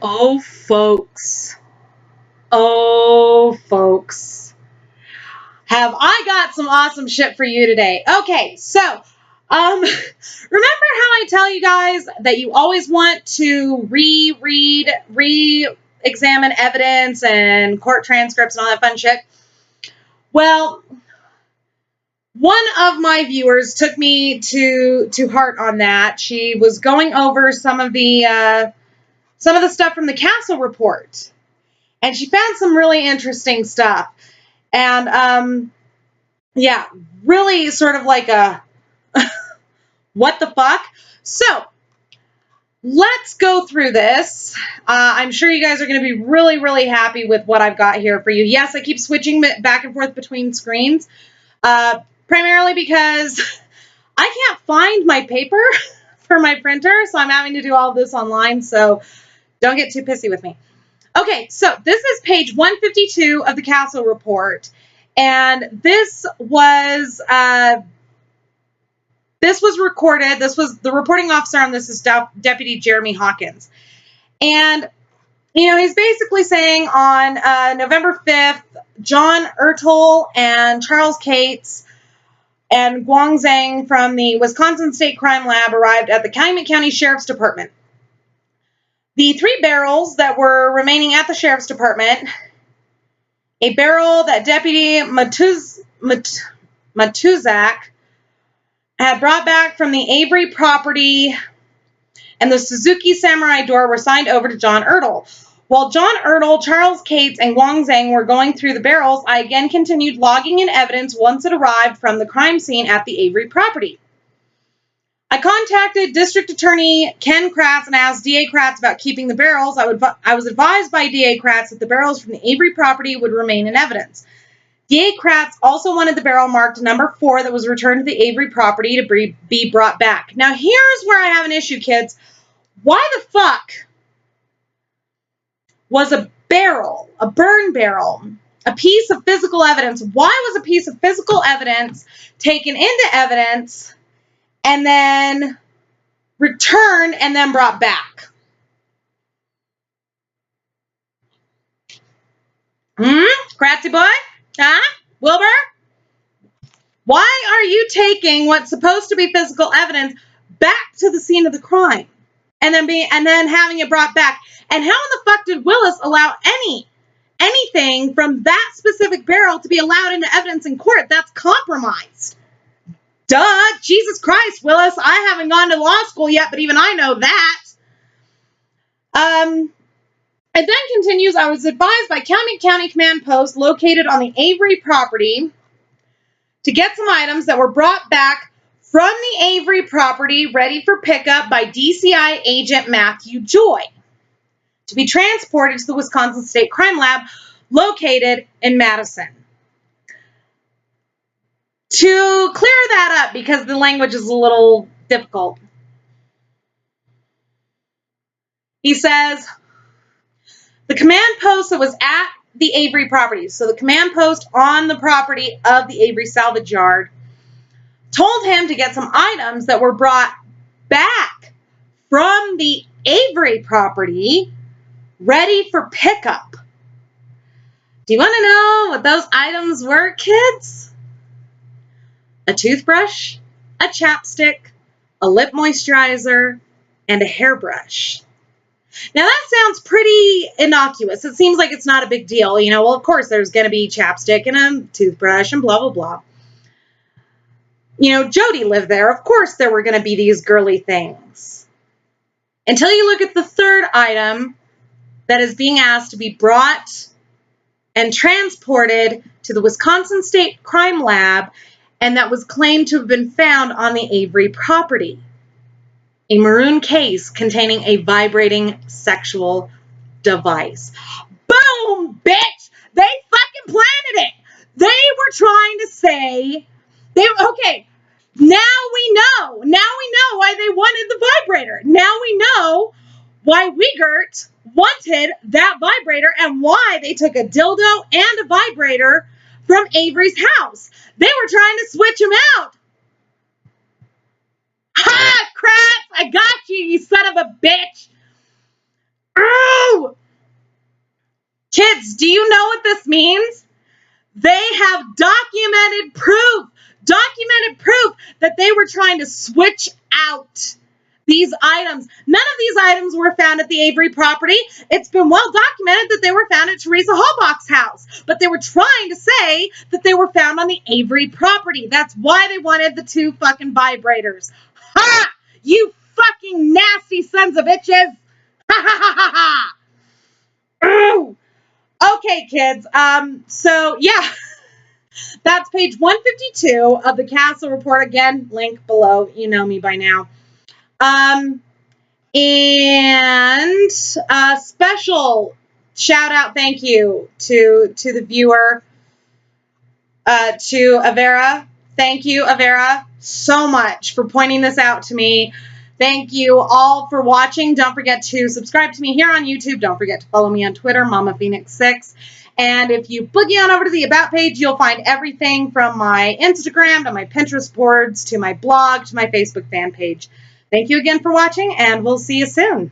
Oh, folks. Oh, folks. Have I got some awesome shit for you today. Okay, so, remember how I tell you guys that you always want to re-examine evidence and court transcripts and all that fun shit? Well, one of my viewers took me to heart on that. She was going over some of the stuff from the CASO Report, and she found some really interesting stuff. And yeah, really sort of like a what the fuck? So let's go through this. I'm sure you guys are going to be really, really happy with what I've got here for you. Yes, I keep switching back and forth between screens, primarily because I can't find my paper for my printer, so I'm having to do all of this online, so don't get too pissy with me. Okay, so this is page 152 of the CASO Report, and this was recorded. This was the reporting officer on this is Deputy Jeremy Hawkins. And, he's basically saying on November 5th, John Ertl and Charles Cates and Guang Zhang from the Wisconsin State Crime Lab arrived at the Calumet County Sheriff's Department. The 3 barrels that were remaining at the Sheriff's Department, a barrel that Deputy Matuzak had brought back from the Avery property, and the Suzuki Samurai door were signed over to John Ertl. While John Ertl, Charles Cates, and Guang Zhang were going through the barrels, I again continued logging in evidence once it arrived from the crime scene at the Avery property. I contacted District Attorney Ken Kratz and asked D.A. Kratz about keeping the barrels. I was advised by D.A. Kratz that the barrels from the Avery property would remain in evidence. D.A. Kratz also wanted the barrel marked number 4 that was returned to the Avery property to be brought back. Now, here's where I have an issue, kids. Why the fuck was a barrel, a burn barrel, a piece of physical evidence? Why was a piece of physical evidence taken into evidence and then returned and then brought back? Kratzy boy? Huh? Wilbur? Why are you taking what's supposed to be physical evidence back to the scene of the crime and then having it brought back? And how in the fuck did Willis allow anything from that specific barrel to be allowed into evidence in court? That's compromised. Duh, Jesus Christ, Willis. I haven't gone to law school yet, but even I know that. It then continues, I was advised by Calumet County Command Post located on the Avery property to get some items that were brought back from the Avery property ready for pickup by DCI agent Matthew Joy to be transported to the Wisconsin State Crime Lab located in Madison. To clear that up, because the language is a little difficult, he says, the command post that was at the Avery property, so the command post on the property of the Avery salvage yard, told him to get some items that were brought back from the Avery property ready for pickup. Do you want to know what those items were, kids? A toothbrush, a chapstick, a lip moisturizer, and a hairbrush. Now that sounds pretty innocuous. It seems like it's not a big deal. Well, of course there's going to be chapstick and a toothbrush and blah, blah, blah. Jody lived there. Of course there were going to be these girly things. Until you look at the third item that is being asked to be brought and transported to the Wisconsin State Crime Lab, and that was claimed to have been found on the Avery property. A maroon case containing a vibrating sexual device. Boom, bitch! They fucking planted it! They were trying to say, okay, now we know why they wanted the vibrator. Now we know why Wiegert wanted that vibrator and why they took a dildo and a vibrator from Avery's house. They were trying to switch him out. Ha! Crap! I got you, you son of a bitch! Oh, Kids, do you know what this means? They have documented proof that they were trying to switch out these items. None of these items were found at the Avery property. It's been well documented that they were found at Teresa Hallbach's house, but they were trying to say that they were found on the Avery property. That's why they wanted the 2 fucking vibrators. Ha! You fucking nasty sons of bitches. Ha ha ha ha ha. Ooh. Okay, kids. So yeah. That's page 152 of the CASO report. Again, link below. You know me by now. And special shout out, thank you to the viewer, to Avera. Thank you, Avera, so much for pointing this out to me. Thank you all for watching. Don't forget to subscribe to me here on YouTube. Don't forget to follow me on Twitter, Mama Phoenix 6. And if you boogie on over to the About page, you'll find everything from my Instagram to my Pinterest boards to my blog to my Facebook fan page. Thank you again for watching, and we'll see you soon.